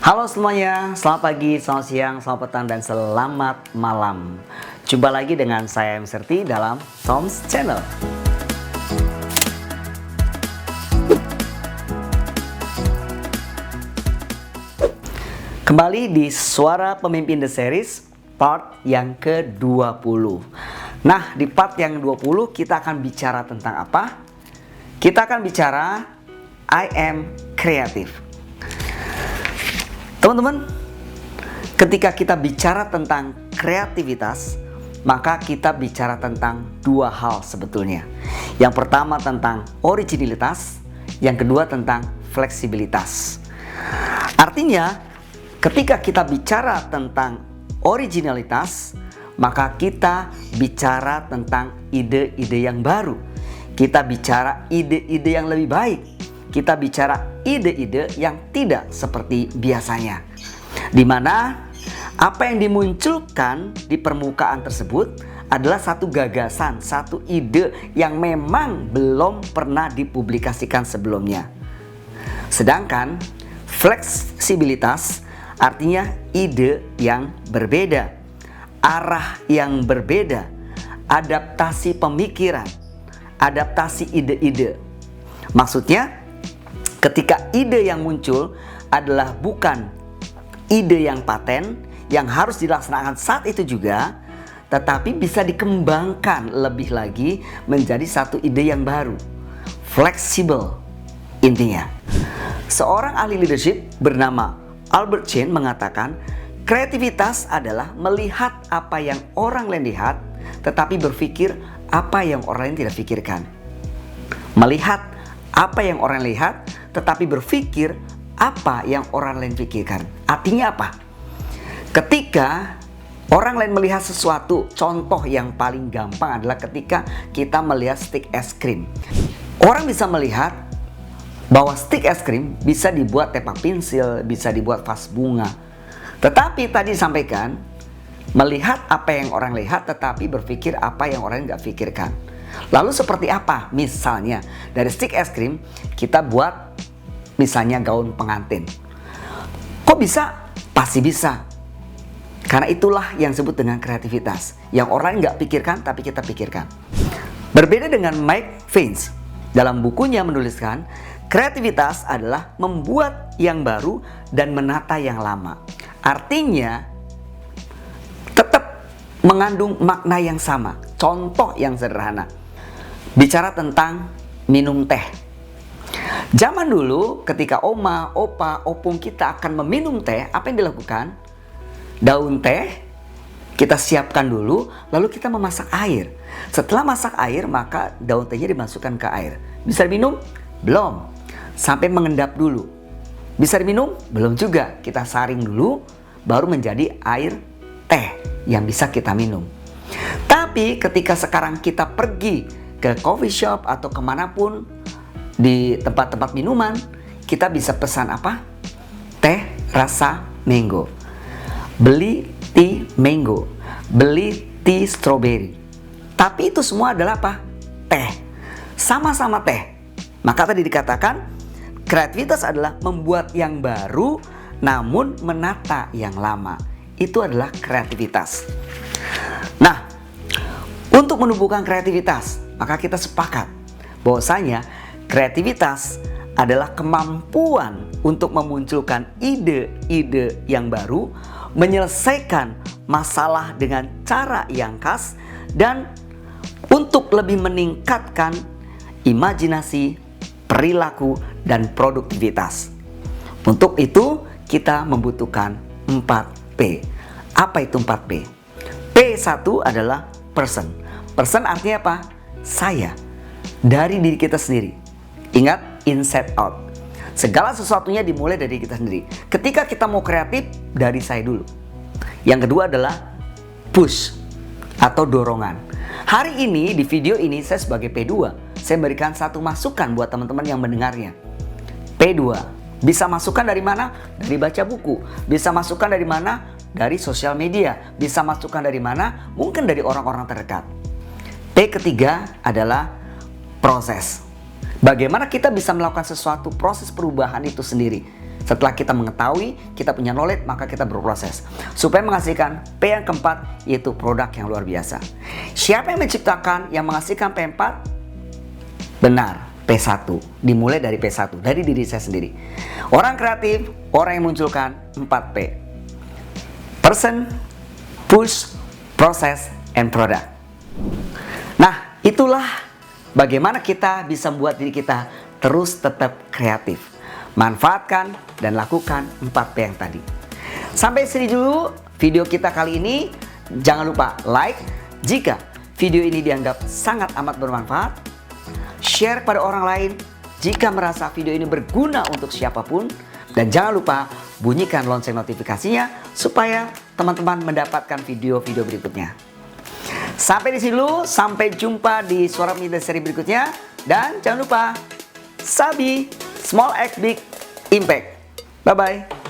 Halo semuanya, selamat pagi, selamat siang, selamat petang, dan selamat malam. Jumpa lagi dengan saya Mr. T dalam Tom's Channel. Kembali di Suara Pemimpin The Series part yang ke-20. Nah, di part yang 20 kita akan bicara tentang apa? Kita akan bicara I am creative. Teman-teman, ketika kita bicara tentang kreativitas, maka kita bicara tentang dua hal sebetulnya. Yang pertama tentang originalitas, yang kedua tentang fleksibilitas. Artinya, ketika kita bicara tentang originalitas, maka kita bicara tentang ide-ide yang baru. Kita bicara ide-ide yang lebih baik. Kita bicara ide-ide yang tidak seperti biasanya. Di mana apa yang dimunculkan di permukaan tersebut adalah satu gagasan, satu ide yang memang belum pernah dipublikasikan sebelumnya. Sedangkan fleksibilitas artinya ide yang berbeda, arah yang berbeda, adaptasi pemikiran, adaptasi ide-ide. Maksudnya, ketika ide yang muncul adalah bukan ide yang paten, yang harus dilaksanakan saat itu juga, tetapi bisa dikembangkan lebih lagi menjadi satu ide yang baru. Fleksibel intinya. Seorang ahli leadership bernama Albert Chain mengatakan, kreativitas adalah melihat apa yang orang lain lihat, tetapi berpikir apa yang orang lain tidak pikirkan. Melihat apa yang orang lihat, tetapi berpikir apa yang orang lain pikirkan. Artinya apa? Ketika orang lain melihat sesuatu, contoh yang paling gampang adalah ketika kita melihat stick es krim. Orang bisa melihat bahwa stick es krim bisa dibuat tepak pensil, bisa dibuat vas bunga. Tetapi tadi disampaikan, melihat apa yang orang lihat tetapi berpikir apa yang orang nggak pikirkan. Lalu seperti apa? Misalnya dari stick es krim kita buat misalnya gaun pengantin. Kok bisa? Pasti bisa. Karena itulah yang disebut dengan kreativitas. Yang orang nggak pikirkan tapi kita pikirkan. Berbeda dengan Mike Vance. Dalam bukunya menuliskan, kreativitas adalah membuat yang baru dan menata yang lama. Artinya tetap mengandung makna yang sama. Contoh yang sederhana. Bicara tentang minum teh. Zaman dulu ketika oma, opa, opung kita akan meminum teh, apa yang dilakukan? Daun teh kita siapkan dulu, lalu kita memasak air. Setelah masak air, maka daun tehnya dimasukkan ke air. Bisa diminum? Belum. Sampai mengendap dulu. Bisa diminum? Belum juga. Kita saring dulu, baru menjadi air teh yang bisa kita minum. Tapi ketika sekarang kita pergi ke coffee shop atau kemanapun di tempat-tempat minuman, kita bisa pesan apa? Teh rasa mango. Beli tea mango. Beli tea strawberry. Tapi itu semua adalah apa? Teh. Sama-sama teh. Maka tadi dikatakan kreativitas adalah membuat yang baru namun menata yang lama. Itu adalah kreativitas. Nah, untuk menumbuhkan kreativitas, maka kita sepakat bahwasanya kreativitas adalah kemampuan untuk memunculkan ide-ide yang baru, menyelesaikan masalah dengan cara yang khas, dan untuk lebih meningkatkan imajinasi, perilaku, dan produktivitas. Untuk itu kita membutuhkan 4P. Apa itu 4P? P1 adalah person. Person artinya apa? Saya. Dari diri kita sendiri. Ingat, inside out. Segala sesuatunya dimulai dari kita sendiri. Ketika kita mau kreatif, dari saya dulu. Yang kedua adalah push atau dorongan. Hari ini di video ini saya sebagai P2, saya memberikan satu masukan buat teman-teman yang mendengarnya. P2, bisa masukan dari mana? Dari baca buku. Bisa masukan dari mana? Dari sosial media. Bisa masukan dari mana? Mungkin dari orang-orang terdekat. P ketiga adalah proses. Bagaimana kita bisa melakukan sesuatu proses perubahan itu sendiri. Setelah kita mengetahui, kita punya knowledge, maka kita berproses supaya menghasilkan P yang keempat, yaitu produk yang luar biasa. Siapa yang menciptakan, yang menghasilkan P4? Benar, P1. Dimulai dari P1, dari diri saya sendiri. Orang kreatif, orang yang munculkan 4P. Person, push, process, and product. Nah, itulah bagaimana kita bisa membuat diri kita terus tetap kreatif. Manfaatkan dan lakukan 4P yang tadi. Sampai sini dulu video kita kali ini. Jangan lupa like jika video ini dianggap sangat amat bermanfaat. Share pada orang lain jika merasa video ini berguna untuk siapapun. Dan jangan lupa bunyikan lonceng notifikasinya supaya teman-teman mendapatkan video-video berikutnya. Sampai di sini dulu, sampai jumpa di Suara Pemimpin seri berikutnya. Dan jangan lupa, Sabi, Small Act Big Impact. Bye-bye.